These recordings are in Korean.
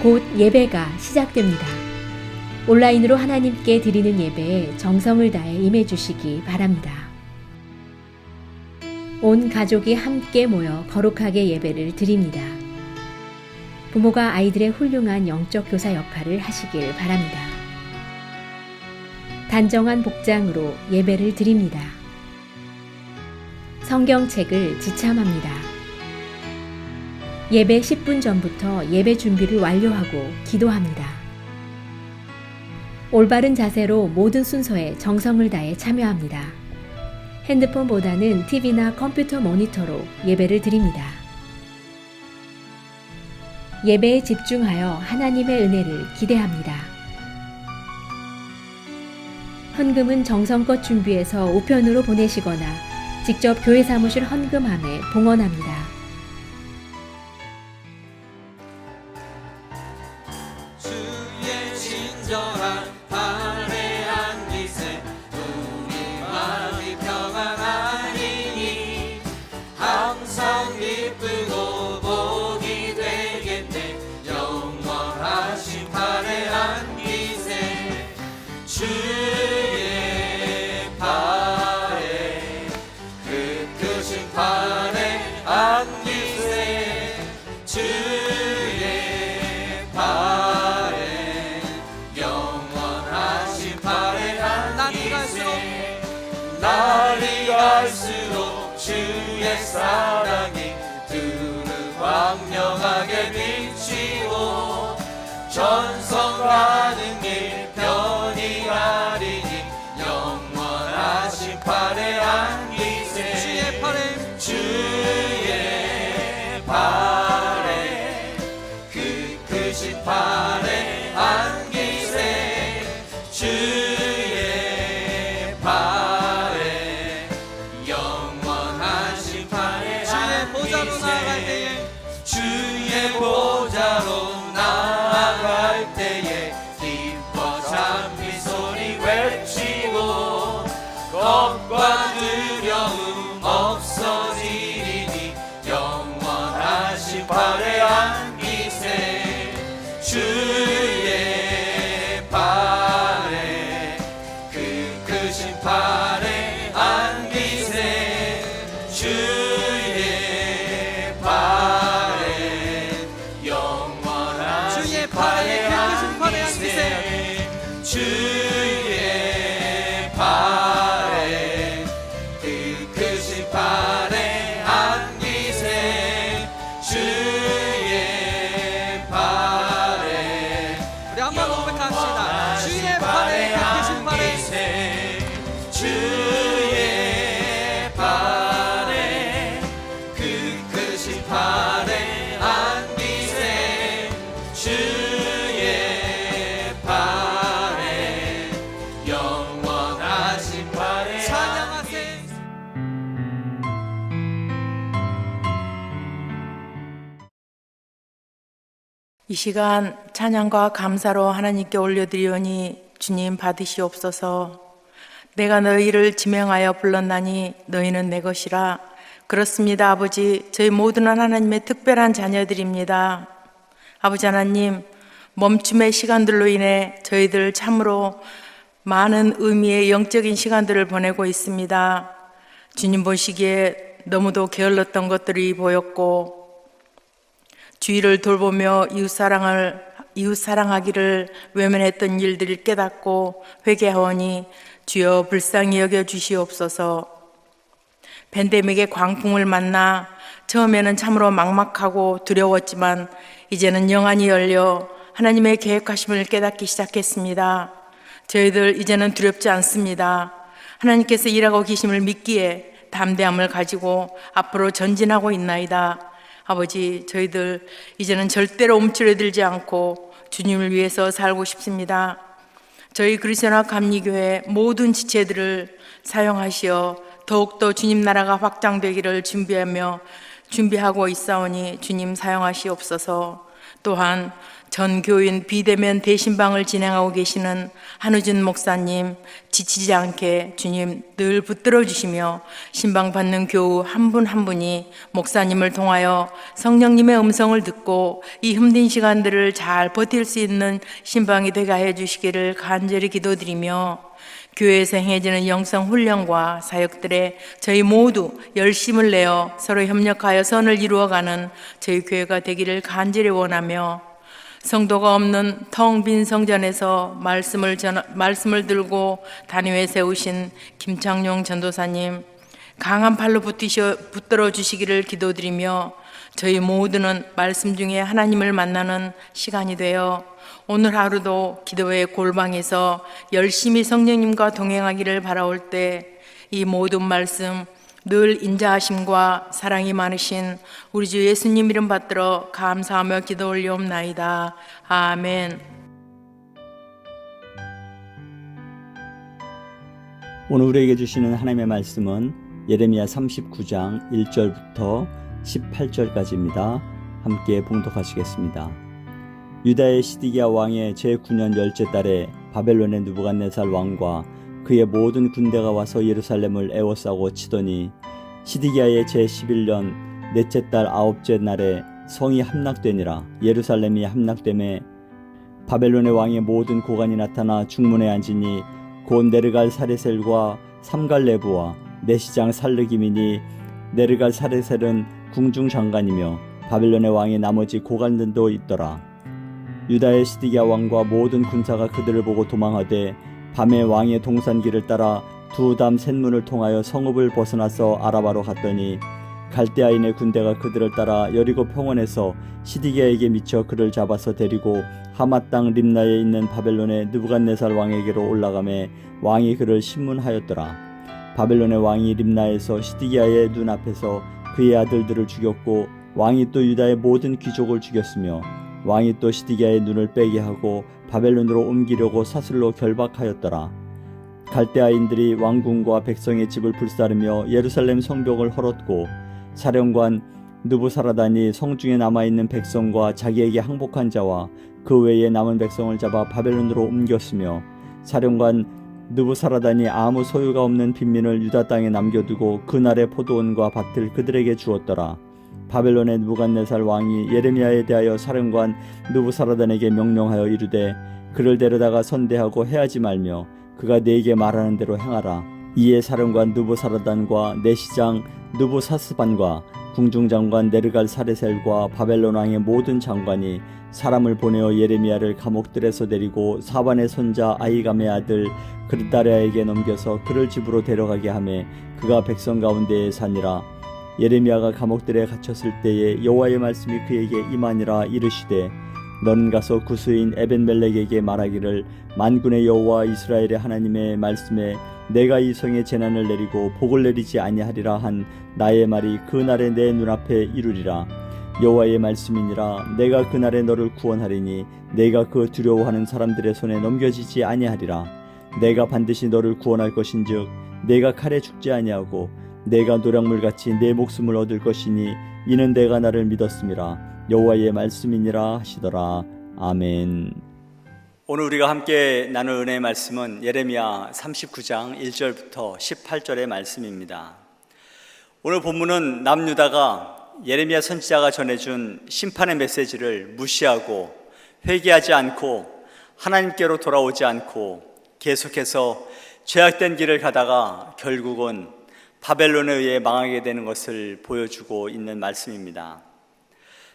곧 예배가 시작됩니다. 온라인으로 하나님께 드리는 예배에 정성을 다해 임해 주시기 바랍니다. 온 가족이 함께 모여 거룩하게 예배를 드립니다. 부모가 아이들의 훌륭한 영적 교사 역할을 하시길 바랍니다. 단정한 복장으로 예배를 드립니다. 성경책을 지참합니다. 예배 10분 전부터 예배 준비를 완료하고 기도합니다. 올바른 자세로 모든 순서에 정성을 다해 참여합니다. 핸드폰보다는 TV나 컴퓨터 모니터로 예배를 드립니다. 예배에 집중하여 하나님의 은혜를 기대합니다. 헌금은 정성껏 준비해서 우편으로 보내시거나 직접 교회 사무실 헌금함에 봉헌합니다. 주의 친절한 발레한 기세 우리 마음이 평안하리니 항상 기쁘고 복이 되겠네 영원하신 발레한 기세 주의 발에 그 크신 발에 안기세 주의 발에 영원하신 발에 안기세 날이 갈수록 주의 사랑이 두루 광명하게 비치고 전성 가는 길 편히 가리니 영원하신 팔에 안기세 주의 팔에 주의 팔에 그 크신 팔에 안기세 주의 팔에 영원하신 팔에 주의 보좌로 나아갈 때에 주의 보좌로 나아갈 때에 기뻐 찬미 소리 외치고 겁과 두려움 없어지리니 영원하신 발에 안기세 주의 발에 그 크신 발에 안기세 주의 발에 영원하신 주의 발에 그 크신 발에 안기세 주의 발에 그 크신 발에 안기세 주의 발에 우리 한번 고백합시다 주의 발에 그 크신 발에 주의 발에 그 크신 발에 안기세 주의 발에 영원하신 발에 찬양하세 이 시간 찬양과 감사로 하나님께 올려드리오니 주님 받으시옵소서. 내가 너희를 지명하여 불렀나니 너희는 내 것이라. 그렇습니다 아버지, 저희 모두는 하나님의 특별한 자녀들입니다. 아버지 하나님, 멈춤의 시간들로 인해 저희들 참으로 많은 의미의 영적인 시간들을 보내고 있습니다. 주님 보시기에 너무도 게을렀던 것들이 보였고 주위를 돌보며 이웃사랑하기를 외면했던 일들을 깨닫고 회개하오니 주여 불쌍히 여겨 주시옵소서. 팬데믹의 광풍을 만나 처음에는 참으로 막막하고 두려웠지만 이제는 영안이 열려 하나님의 계획하심을 깨닫기 시작했습니다. 저희들 이제는 두렵지 않습니다. 하나님께서 일하고 계심을 믿기에 담대함을 가지고 앞으로 전진하고 있나이다. 아버지, 저희들 이제는 절대로 움츠러들지 않고 주님을 위해서 살고 싶습니다. 저희 그리스도나 감리교회 모든 지체들을 사용하시어 더욱더 주님 나라가 확장되기를 준비하고 있사오니 주님 사용하시옵소서. 또한 전 교인 비대면 대신방을 진행하고 계시는 한우준 목사님, 지치지 않게 주님 늘 붙들어 주시며 신방 받는 교우 한 분 한 분이 목사님을 통하여 성령님의 음성을 듣고 이 힘든 시간들을 잘 버틸 수 있는 신방이 되게 해 주시기를 간절히 기도드리며 교회에서 행해지는 영성 훈련과 사역들에 저희 모두 열심을 내어 서로 협력하여 선을 이루어가는 저희 교회가 되기를 간절히 원하며 성도가 없는 텅 빈 성전에서 말씀을 들고 단위에 세우신 김창룡 전도사님 강한 팔로 붙들어 주시기를 기도드리며 저희 모두는 말씀 중에 하나님을 만나는 시간이 되어 오늘 하루도 기도의 골방에서 열심히 성령님과 동행하기를 바라올 때 이 모든 말씀 늘 인자하심과 사랑이 많으신 우리 주 예수님 이름 받들어 감사하며 기도 올리옵나이다. 아멘. 오늘 우리에게 주시는 하나님의 말씀은 예레미야 39장 1절부터 18절까지입니다. 함께 봉독하시겠습니다. 유다의 시디기야 왕의 제9년 열째 달에 바벨론의 느부갓네살 왕과 그의 모든 군대가 와서 예루살렘을 에워싸고 치더니 시디기야의 제11년 넷째 달 아홉째 날에 성이 함락되니라. 예루살렘이 함락되매 바벨론의 왕의 모든 고관이 나타나 중문에 앉으니 곧 네르갈 사레셀과 삼갈레부와 내시장 살르기민이 네르갈 사레셀은 궁중장관이며 바벨론의 왕의 나머지 고관들도 있더라. 유다의 시디기야 왕과 모든 군사가 그들을 보고 도망하되 밤에 왕의 동산길을 따라 두 담 셋문을 통하여 성읍을 벗어나서 아라바로 갔더니 갈대아인의 군대가 그들을 따라 여리고 평원에서 시디기야에게 미쳐 그를 잡아서 데리고 하맛 땅 림나에 있는 바벨론의 느부갓네살 왕에게로 올라가매 왕이 그를 신문하였더라. 바벨론의 왕이 림나에서 시디기야의 눈앞에서 그의 아들들을 죽였고 왕이 또 유다의 모든 귀족을 죽였으며 왕이 또 시디기야의 눈을 빼게 하고 바벨론으로 옮기려고 사슬로 결박하였더라. 갈대아인들이 왕궁과 백성의 집을 불사르며 예루살렘 성벽을 헐었고 사령관 느부사라단이 성중에 남아있는 백성과 자기에게 항복한 자와 그 외에 남은 백성을 잡아 바벨론으로 옮겼으며 사령관 느부사라단이 아무 소유가 없는 빈민을 유다 땅에 남겨두고 그날의 포도원과 밭을 그들에게 주었더라. 바벨론의 느부갓네살 왕이 예레미야에 대하여 사령관 느부사라단에게 명령하여 이르되 그를 데려다가 선대하고 해하지 말며 그가 네게 말하는 대로 행하라. 이에 사령관 느부사라단과 내시장 느부사스반과 궁중장관 네르갈 사레셀과 바벨론 왕의 모든 장관이 사람을 보내어 예레미야를 감옥들에서 데리고 사반의 손자 아이감의 아들 그르다랴에게 넘겨서 그를 집으로 데려가게 하매 그가 백성 가운데에 사니라. 예레미야가 감옥들에 갇혔을 때에 여호와의 말씀이 그에게 임하니라. 이르시되 너는 가서 구스인 에벤멜렉에게 말하기를 만군의 여호와 이스라엘의 하나님의 말씀에 내가 이 성에 재난을 내리고 복을 내리지 아니하리라 한 나의 말이 그날에 내 눈앞에 이루리라. 여호와의 말씀이니라. 내가 그날에 너를 구원하리니 내가 그 두려워하는 사람들의 손에 넘겨지지 아니하리라. 내가 반드시 너를 구원할 것인즉 내가 칼에 죽지 아니하고 내가 노략물같이 내 목숨을 얻을 것이니 이는 내가 나를 믿었음이라. 여호와의 말씀이니라 하시더라. 아멘. 오늘 우리가 함께 나눌 은혜의 말씀은 예레미야 39장 1절부터 18절의 말씀입니다. 오늘 본문은 남유다가 예레미야 선지자가 전해준 심판의 메시지를 무시하고 회개하지 않고 하나님께로 돌아오지 않고 계속해서 죄악된 길을 가다가 결국은 바벨론에 의해 망하게 되는 것을 보여주고 있는 말씀입니다.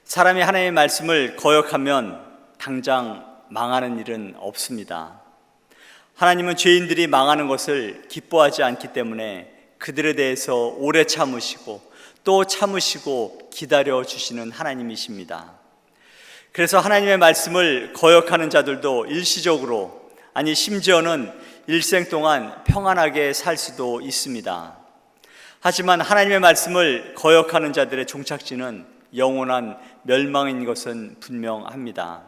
사람이 하나님의 말씀을 거역하면 당장 망하는 일은 없습니다. 하나님은 죄인들이 망하는 것을 기뻐하지 않기 때문에 그들에 대해서 오래 참으시고 또 참으시고 기다려 주시는 하나님이십니다. 그래서 하나님의 말씀을 거역하는 자들도 일시적으로, 아니 심지어는 일생 동안 평안하게 살 수도 있습니다. 하지만 하나님의 말씀을 거역하는 자들의 종착지는 영원한 멸망인 것은 분명합니다.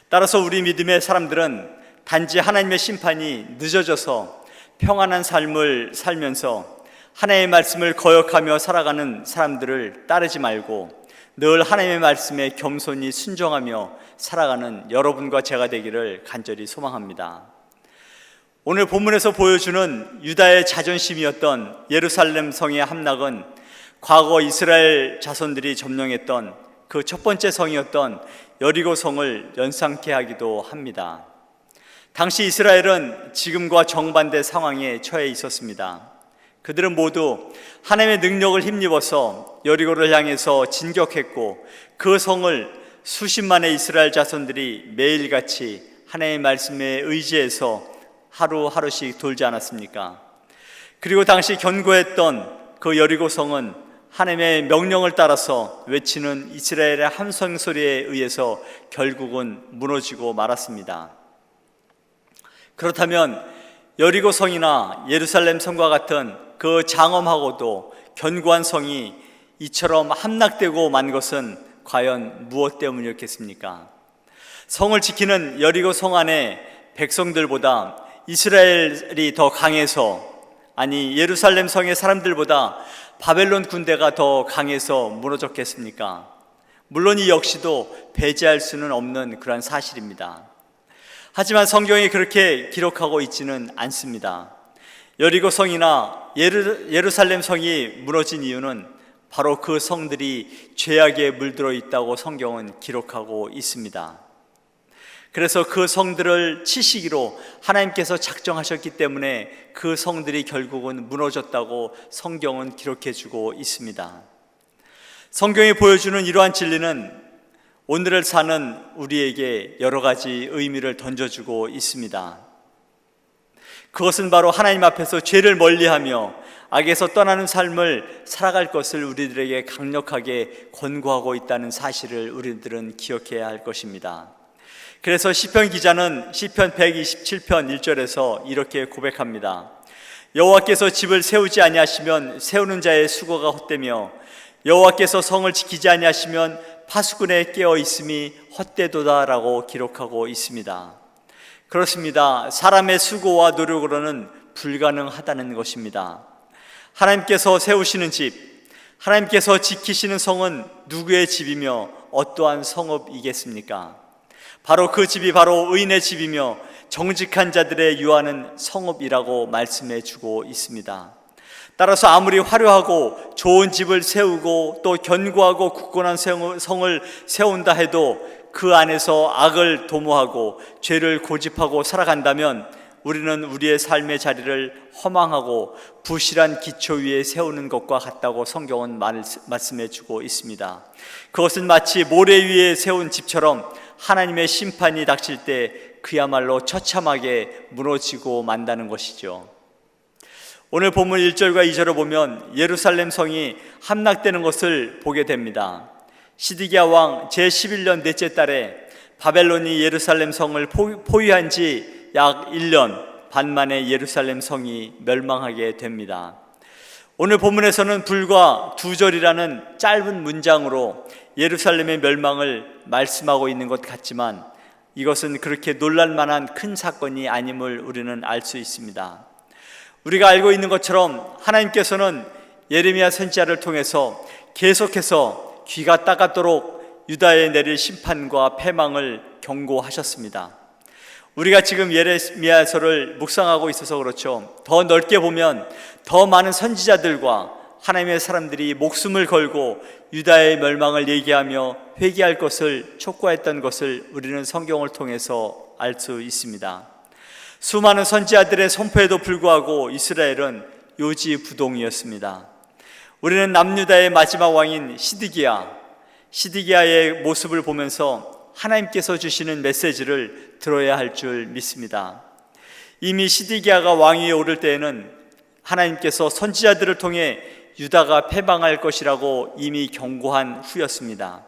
따라서 우리 믿음의 사람들은 단지 하나님의 심판이 늦어져서 평안한 삶을 살면서 하나님의 말씀을 거역하며 살아가는 사람들을 따르지 말고 늘 하나님의 말씀에 겸손히 순종하며 살아가는 여러분과 제가 되기를 간절히 소망합니다. 오늘 본문에서 보여주는 유다의 자존심이었던 예루살렘 성의 함락은 과거 이스라엘 자손들이 점령했던 그 첫 번째 성이었던 여리고 성을 연상케 하기도 합니다. 당시 이스라엘은 지금과 정반대 상황에 처해 있었습니다. 그들은 모두 하나님의 능력을 힘입어서 여리고를 향해서 진격했고 그 성을 수십만의 이스라엘 자손들이 매일같이 하나님의 말씀에 의지해서 하루하루씩 돌지 않았습니까? 그리고 당시 견고했던 그 여리고 성은 하나님의 명령을 따라서 외치는 이스라엘의 함성 소리에 의해서 결국은 무너지고 말았습니다. 그렇다면 여리고 성이나 예루살렘 성과 같은 그 장엄하고도 견고한 성이 이처럼 함락되고 만 것은 과연 무엇 때문이었겠습니까? 성을 지키는 여리고 성 안에 백성들보다 이스라엘이 더 강해서, 아니 예루살렘 성의 사람들보다 바벨론 군대가 더 강해서 무너졌겠습니까? 물론 이 역시도 배제할 수는 없는 그런 사실입니다. 하지만 성경이 그렇게 기록하고 있지는 않습니다. 여리고 성이나 예루살렘 성이 무너진 이유는 바로 그 성들이 죄악에 물들어 있다고 성경은 기록하고 있습니다. 그래서 그 성들을 치시기로 하나님께서 작정하셨기 때문에 그 성들이 결국은 무너졌다고 성경은 기록해주고 있습니다. 성경이 보여주는 이러한 진리는 오늘을 사는 우리에게 여러 가지 의미를 던져주고 있습니다. 그것은 바로 하나님 앞에서 죄를 멀리하며 악에서 떠나는 삶을 살아갈 것을 우리들에게 강력하게 권고하고 있다는 사실을 우리들은 기억해야 할 것입니다. 그래서 시편 기자는 시편 127편 1절에서 이렇게 고백합니다. 여호와께서 집을 세우지 아니하시면 세우는 자의 수고가 헛되며 여호와께서 성을 지키지 아니하시면 파수꾼에 깨어 있음이 헛되도다라고 기록하고 있습니다. 그렇습니다. 사람의 수고와 노력으로는 불가능하다는 것입니다. 하나님께서 세우시는 집, 하나님께서 지키시는 성은 누구의 집이며 어떠한 성읍이겠습니까? 바로 그 집이 바로 의인의 집이며 정직한 자들의 유하는 성읍이라고 말씀해 주고 있습니다. 따라서 아무리 화려하고 좋은 집을 세우고 또 견고하고 굳건한 성을 세운다 해도 그 안에서 악을 도모하고 죄를 고집하고 살아간다면 우리는 우리의 삶의 자리를 허망하고 부실한 기초 위에 세우는 것과 같다고 성경은 말씀해 주고 있습니다. 그것은 마치 모래 위에 세운 집처럼 하나님의 심판이 닥칠 때 그야말로 처참하게 무너지고 만다는 것이죠. 오늘 본문 1절과 2절을 보면 예루살렘 성이 함락되는 것을 보게 됩니다. 시드기야 왕 제11년 넷째 달에 바벨론이 예루살렘 성을 포위한 지 약 1년 반 만에 예루살렘 성이 멸망하게 됩니다. 오늘 본문에서는 불과 2절이라는 짧은 문장으로 예루살렘의 멸망을 말씀하고 있는 것 같지만 이것은 그렇게 놀랄만한 큰 사건이 아님을 우리는 알 수 있습니다. 우리가 알고 있는 것처럼 하나님께서는 예레미야 선지자를 통해서 계속해서 귀가 따갑도록 유다에 내릴 심판과 패망을 경고하셨습니다. 우리가 지금 예레미야서를 묵상하고 있어서 그렇죠. 더 넓게 보면 더 많은 선지자들과 하나님의 사람들이 목숨을 걸고 유다의 멸망을 얘기하며 회개할 것을 촉구했던 것을 우리는 성경을 통해서 알 수 있습니다. 수많은 선지자들의 선포에도 불구하고 이스라엘은 요지부동이었습니다. 우리는 남유다의 마지막 왕인 시드기야의 모습을 보면서 하나님께서 주시는 메시지를 들어야 할 줄 믿습니다. 이미 시드기야가 왕위에 오를 때에는 하나님께서 선지자들을 통해 유다가 패망할 것이라고 이미 경고한 후였습니다.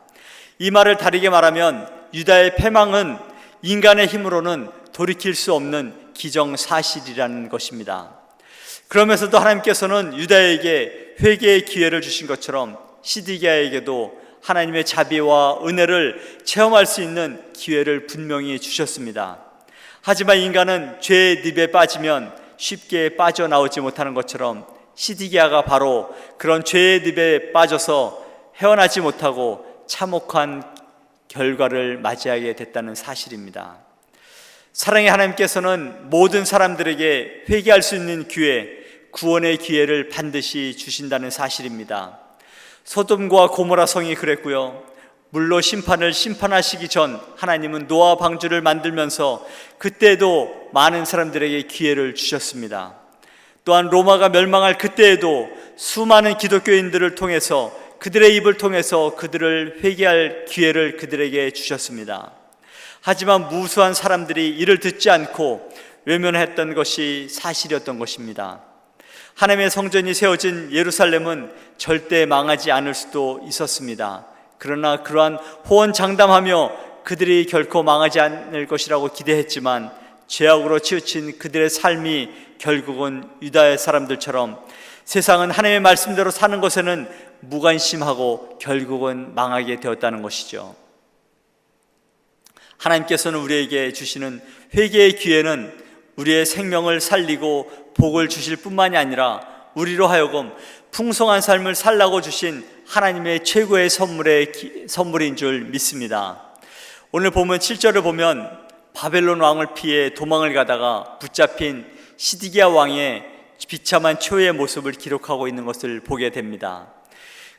이 말을 다르게 말하면 유다의 패망은 인간의 힘으로는 돌이킬 수 없는 기정사실이라는 것입니다. 그러면서도 하나님께서는 유다에게 회개의 기회를 주신 것처럼 시드기야에게도 하나님의 자비와 은혜를 체험할 수 있는 기회를 분명히 주셨습니다. 하지만 인간은 죄의 늪에 빠지면 쉽게 빠져나오지 못하는 것처럼 시드기야가 바로 그런 죄의 늪에 빠져서 헤어나지 못하고 참혹한 결과를 맞이하게 됐다는 사실입니다. 사랑의 하나님께서는 모든 사람들에게 회개할 수 있는 기회, 구원의 기회를 반드시 주신다는 사실입니다. 소돔과 고모라 성이 그랬고요. 물로 심판을 심판하시기 전 하나님은 노아 방주를 만들면서 그때도 많은 사람들에게 기회를 주셨습니다. 또한 로마가 멸망할 그때에도 수많은 기독교인들을 통해서, 그들의 입을 통해서 그들을 회개할 기회를 그들에게 주셨습니다. 하지만 무수한 사람들이 이를 듣지 않고 외면했던 것이 사실이었던 것입니다. 하나님의 성전이 세워진 예루살렘은 절대 망하지 않을 수도 있었습니다. 그러나 그러한 호언장담하며 그들이 결코 망하지 않을 것이라고 기대했지만 죄악으로 치우친 그들의 삶이 결국은 유다의 사람들처럼 세상은 하나님의 말씀대로 사는 것에는 무관심하고 결국은 망하게 되었다는 것이죠. 하나님께서는 우리에게 주시는 회개의 기회는 우리의 생명을 살리고 복을 주실 뿐만이 아니라 우리로 하여금 풍성한 삶을 살라고 주신 하나님의 최고의 선물인 줄 믿습니다. 오늘 보면 7절을 보면 바벨론 왕을 피해 도망을 가다가 붙잡힌 시드기야 왕의 비참한 초유의 모습을 기록하고 있는 것을 보게 됩니다.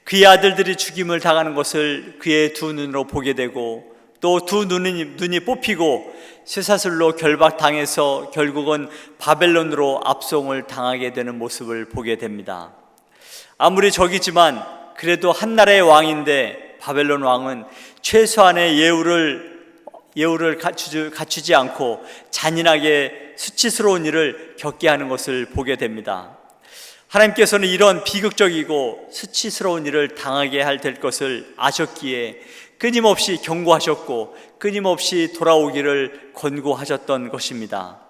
그의 아들들이 죽임을 당하는 것을 그의 두 눈으로 보게 되고 또 두 눈이 뽑히고 쇠사슬로 결박당해서 결국은 바벨론으로 압송을 당하게 되는 모습을 보게 됩니다. 아무리 적이지만 그래도 한 나라의 왕인데 바벨론 왕은 최소한의 예우를 갖추지 않고 잔인하게 수치스러운 일을 겪게 하는 것을 보게 됩니다. 하나님께서는 이런 비극적이고 수치스러운 일을 당하게 될 것을 아셨기에 끊임없이 경고하셨고 끊임없이 돌아오기를 권고하셨던 것입니다.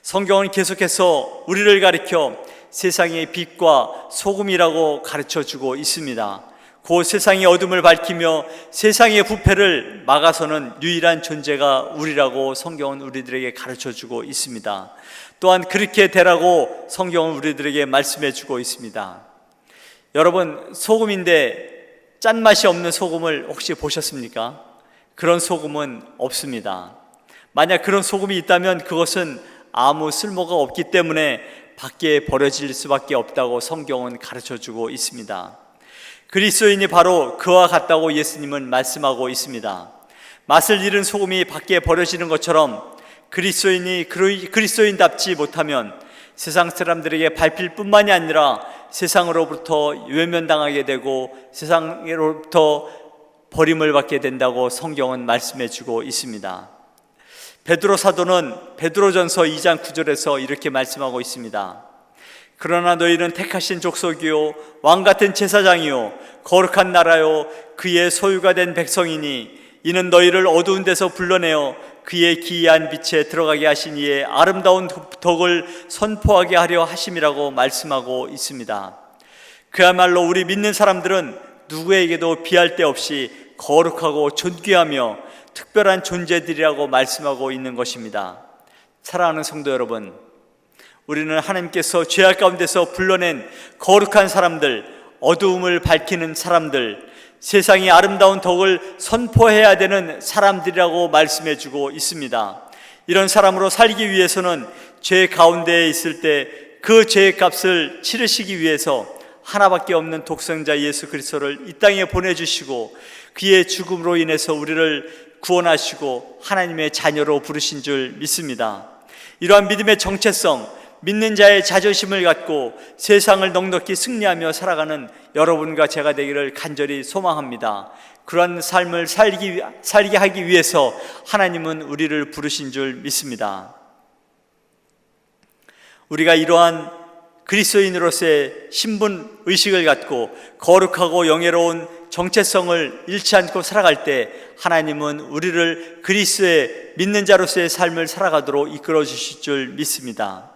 성경은 계속해서 우리를 가리켜 세상의 빛과 소금이라고 가르쳐주고 있습니다. 그 세상의 어둠을 밝히며 세상의 부패를 막아서는 유일한 존재가 우리라고 성경은 우리들에게 가르쳐주고 있습니다. 또한 그렇게 되라고 성경은 우리들에게 말씀해주고 있습니다. 여러분, 소금인데 짠맛이 없는 소금을 혹시 보셨습니까? 그런 소금은 없습니다. 만약 그런 소금이 있다면 그것은 아무 쓸모가 없기 때문에 밖에 버려질 수밖에 없다고 성경은 가르쳐주고 있습니다. 그리스도인이 바로 그와 같다고 예수님은 말씀하고 있습니다. 맛을 잃은 소금이 밖에 버려지는 것처럼 그리스도인이 그리스도인답지 못하면 세상 사람들에게 밟힐 뿐만이 아니라 세상으로부터 외면당하게 되고 세상으로부터 버림을 받게 된다고 성경은 말씀해주고 있습니다. 베드로 사도는 베드로전서 2장 9절에서 이렇게 말씀하고 있습니다. 그러나 너희는 택하신 족속이요 왕같은 제사장이요 거룩한 나라요 그의 소유가 된 백성이니 이는 너희를 어두운 데서 불러내어 그의 기이한 빛에 들어가게 하신 이의 아름다운 덕을 선포하게 하려 하심이라고 말씀하고 있습니다. 그야말로 우리 믿는 사람들은 누구에게도 비할 데 없이 거룩하고 존귀하며 특별한 존재들이라고 말씀하고 있는 것입니다. 사랑하는 성도 여러분, 우리는 하나님께서 죄악 가운데서 불러낸 거룩한 사람들, 어두움을 밝히는 사람들, 세상의 아름다운 덕을 선포해야 되는 사람들이라고 말씀해주고 있습니다. 이런 사람으로 살기 위해서는 죄 가운데에 있을 때 그 죄의 값을 치르시기 위해서 하나밖에 없는 독생자 예수 그리스도를 이 땅에 보내주시고 그의 죽음으로 인해서 우리를 구원하시고 하나님의 자녀로 부르신 줄 믿습니다. 이러한 믿음의 정체성, 믿는 자의 자존심을 갖고 세상을 넉넉히 승리하며 살아가는 여러분과 제가 되기를 간절히 소망합니다. 그러한 삶을 살게 하기 위해서 하나님은 우리를 부르신 줄 믿습니다. 우리가 이러한 그리스도인으로서의 신분 의식을 갖고 거룩하고 영예로운 정체성을 잃지 않고 살아갈 때 하나님은 우리를 그리스도의 믿는 자로서의 삶을 살아가도록 이끌어 주실 줄 믿습니다.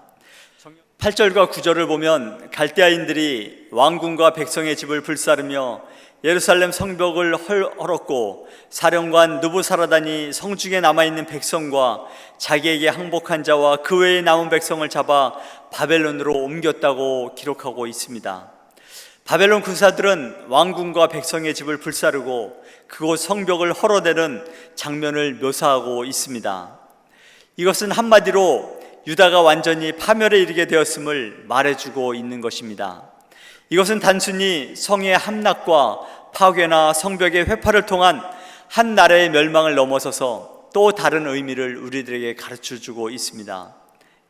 8절과 9절을 보면 갈대아인들이 왕궁과 백성의 집을 불사르며 예루살렘 성벽을 헐었고 사령관 느부사라단이 성중에 남아있는 백성과 자기에게 항복한 자와 그 외에 남은 백성을 잡아 바벨론으로 옮겼다고 기록하고 있습니다. 바벨론 군사들은 왕궁과 백성의 집을 불사르고 그곳 성벽을 헐어내는 장면을 묘사하고 있습니다. 이것은 한마디로 유다가 완전히 파멸에 이르게 되었음을 말해주고 있는 것입니다. 이것은 단순히 성의 함락과 파괴나 성벽의 회파를 통한 한 나라의 멸망을 넘어서서 또 다른 의미를 우리들에게 가르쳐주고 있습니다.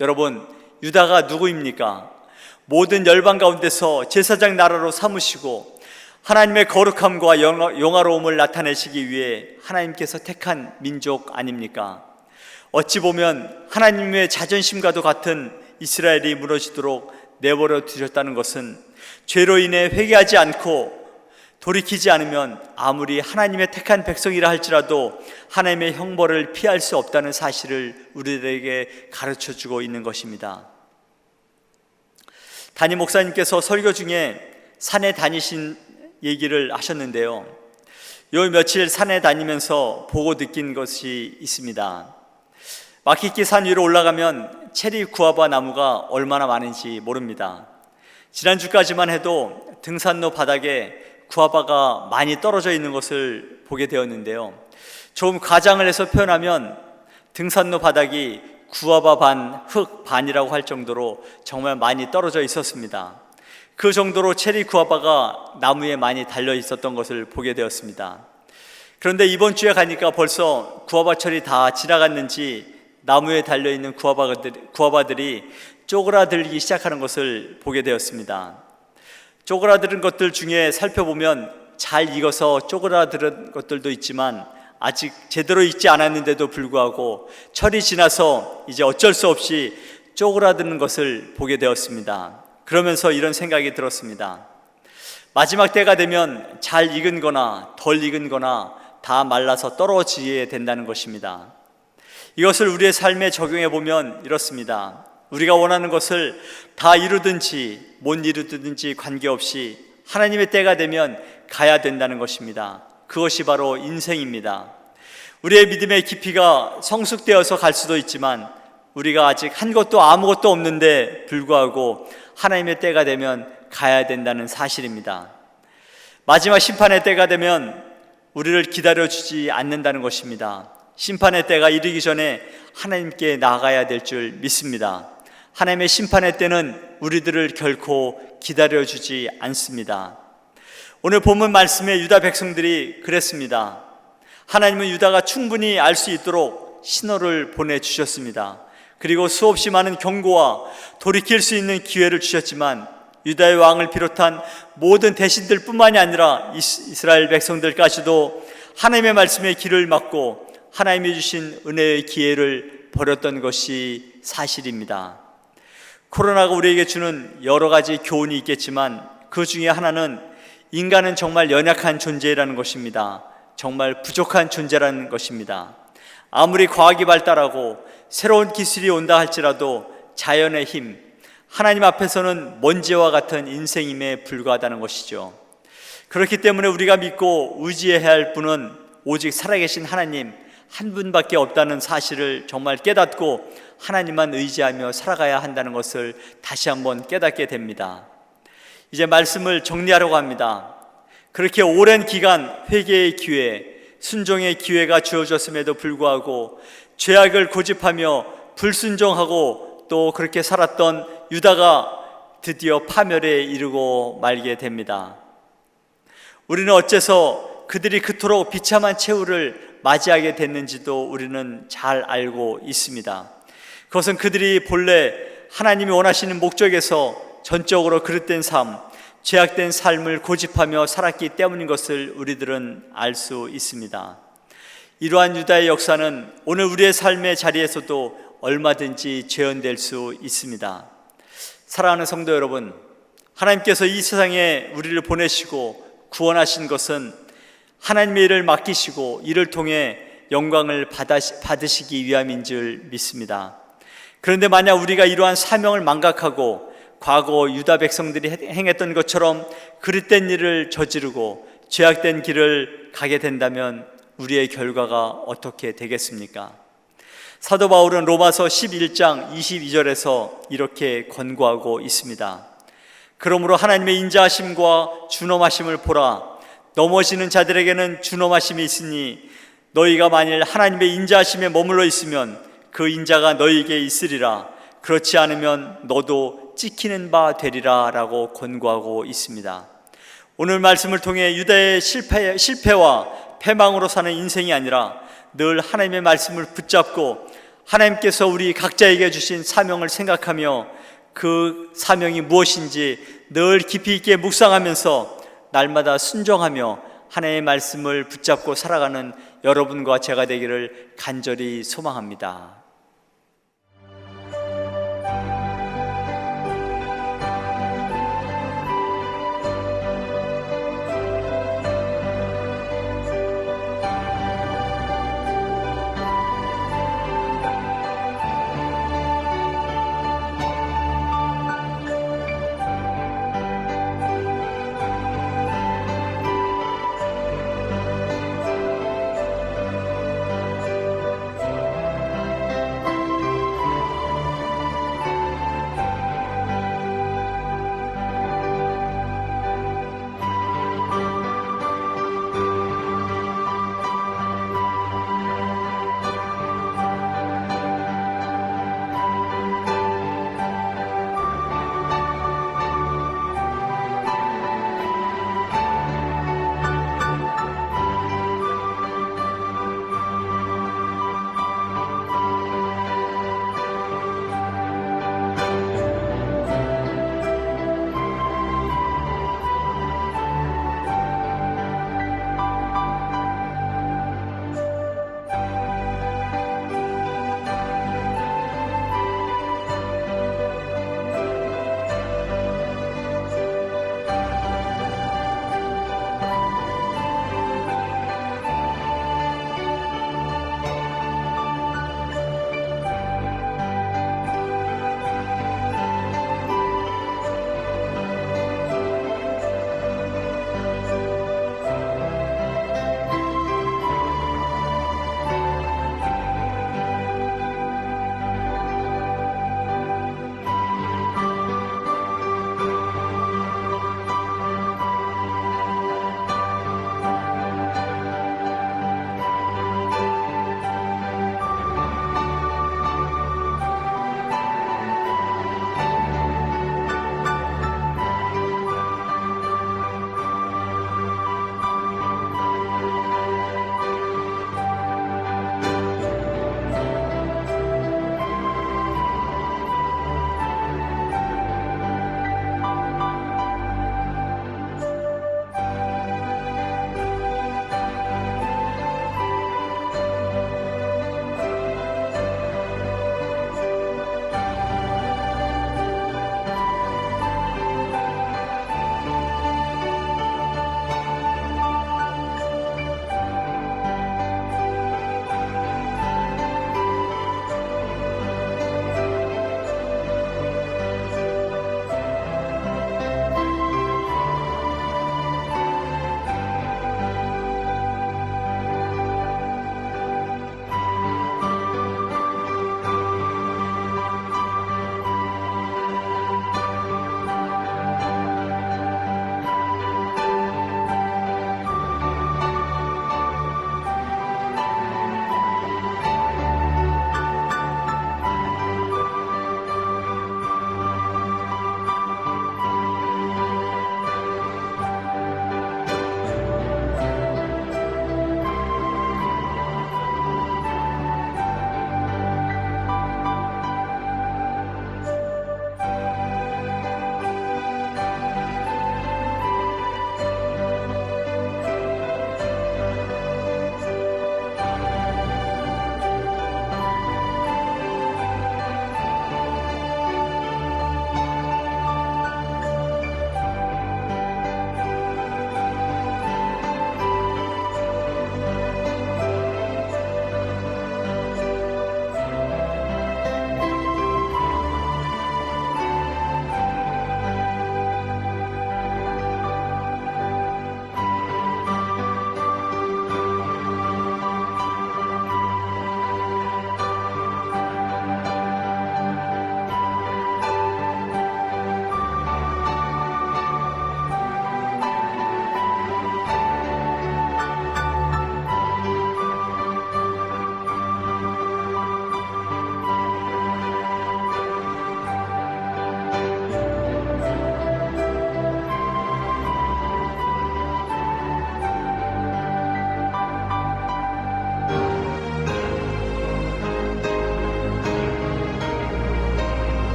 여러분, 유다가 누구입니까? 모든 열방 가운데서 제사장 나라로 삼으시고 하나님의 거룩함과 영화로움을 나타내시기 위해 하나님께서 택한 민족 아닙니까? 어찌 보면 하나님의 자존심과도 같은 이스라엘이 무너지도록 내버려 두셨다는 것은 죄로 인해 회개하지 않고 돌이키지 않으면 아무리 하나님의 택한 백성이라 할지라도 하나님의 형벌을 피할 수 없다는 사실을 우리들에게 가르쳐주고 있는 것입니다. 담임 목사님께서 설교 중에 산에 다니신 얘기를 하셨는데요, 요 며칠 산에 다니면서 보고 느낀 것이 있습니다. 마키키 산 위로 올라가면 체리 구아바 나무가 얼마나 많은지 모릅니다. 지난주까지만 해도 등산로 바닥에 구아바가 많이 떨어져 있는 것을 보게 되었는데요, 좀 과장을 해서 표현하면 등산로 바닥이 구아바 반, 흙 반이라고 할 정도로 정말 많이 떨어져 있었습니다. 그 정도로 체리 구아바가 나무에 많이 달려 있었던 것을 보게 되었습니다. 그런데 이번 주에 가니까 벌써 구아바철이 다 지나갔는지 나무에 달려있는 구아바들이 쪼그라들기 시작하는 것을 보게 되었습니다. 쪼그라드는 것들 중에 살펴보면 잘 익어서 쪼그라드는 것들도 있지만 아직 제대로 익지 않았는데도 불구하고 철이 지나서 이제 어쩔 수 없이 쪼그라드는 것을 보게 되었습니다. 그러면서 이런 생각이 들었습니다. 마지막 때가 되면 잘 익은 거나 덜 익은 거나 다 말라서 떨어지게 된다는 것입니다. 이것을 우리의 삶에 적용해 보면 이렇습니다. 우리가 원하는 것을 다 이루든지 못 이루든지 관계없이 하나님의 때가 되면 가야 된다는 것입니다. 그것이 바로 인생입니다. 우리의 믿음의 깊이가 성숙되어서 갈 수도 있지만 우리가 아직 한 것도 아무것도 없는데 불구하고 하나님의 때가 되면 가야 된다는 사실입니다. 마지막 심판의 때가 되면 우리를 기다려주지 않는다는 것입니다. 심판의 때가 이르기 전에 하나님께 나아가야 될 줄 믿습니다. 하나님의 심판의 때는 우리들을 결코 기다려주지 않습니다. 오늘 본문 말씀에 유다 백성들이 그랬습니다. 하나님은 유다가 충분히 알 수 있도록 신호를 보내주셨습니다. 그리고 수없이 많은 경고와 돌이킬 수 있는 기회를 주셨지만 유다의 왕을 비롯한 모든 대신들 뿐만이 아니라 이스라엘 백성들까지도 하나님의 말씀에 귀를 막고 하나님이 주신 은혜의 기회를 버렸던 것이 사실입니다. 코로나가 우리에게 주는 여러 가지 교훈이 있겠지만 그 중에 하나는 인간은 정말 연약한 존재라는 것입니다. 정말 부족한 존재라는 것입니다. 아무리 과학이 발달하고 새로운 기술이 온다 할지라도 자연의 힘, 하나님 앞에서는 먼지와 같은 인생임에 불과하다는 것이죠. 그렇기 때문에 우리가 믿고 의지해야 할 분은 오직 살아계신 하나님 한 분밖에 없다는 사실을 정말 깨닫고 하나님만 의지하며 살아가야 한다는 것을 다시 한번 깨닫게 됩니다. 이제 말씀을 정리하려고 합니다. 그렇게 오랜 기간 회개의 기회, 순종의 기회가 주어졌음에도 불구하고 죄악을 고집하며 불순종하고 또 그렇게 살았던 유다가 드디어 파멸에 이르고 말게 됩니다. 우리는 어째서 그들이 그토록 비참한 최후를 맞이하게 됐는지도 우리는 잘 알고 있습니다. 그것은 그들이 본래 하나님이 원하시는 목적에서 전적으로 그릇된 삶, 죄악된 삶을 고집하며 살았기 때문인 것을 우리들은 알 수 있습니다. 이러한 유다의 역사는 오늘 우리의 삶의 자리에서도 얼마든지 재현될 수 있습니다. 사랑하는 성도 여러분, 하나님께서 이 세상에 우리를 보내시고 구원하신 것은 하나님의 일을 맡기시고 이를 통해 영광을 받으시기 위함인 줄 믿습니다. 그런데 만약 우리가 이러한 사명을 망각하고 과거 유다 백성들이 행했던 것처럼 그릇된 일을 저지르고 죄악된 길을 가게 된다면 우리의 결과가 어떻게 되겠습니까? 사도 바울은 로마서 11장 22절에서 이렇게 권고하고 있습니다. 그러므로 하나님의 인자하심과 준엄하심을 보라. 넘어지는 자들에게는 준엄하심이 있으니 너희가 만일 하나님의 인자하심에 머물러 있으면 그 인자가 너희에게 있으리라. 그렇지 않으면 너도 찍히는 바 되리라 라고 권고하고 있습니다. 오늘 말씀을 통해 유다의 실패와 패망으로 사는 인생이 아니라 늘 하나님의 말씀을 붙잡고 하나님께서 우리 각자에게 주신 사명을 생각하며 그 사명이 무엇인지 늘 깊이 있게 묵상하면서 날마다 순종하며 하나님의 말씀을 붙잡고 살아가는 여러분과 제가 되기를 간절히 소망합니다.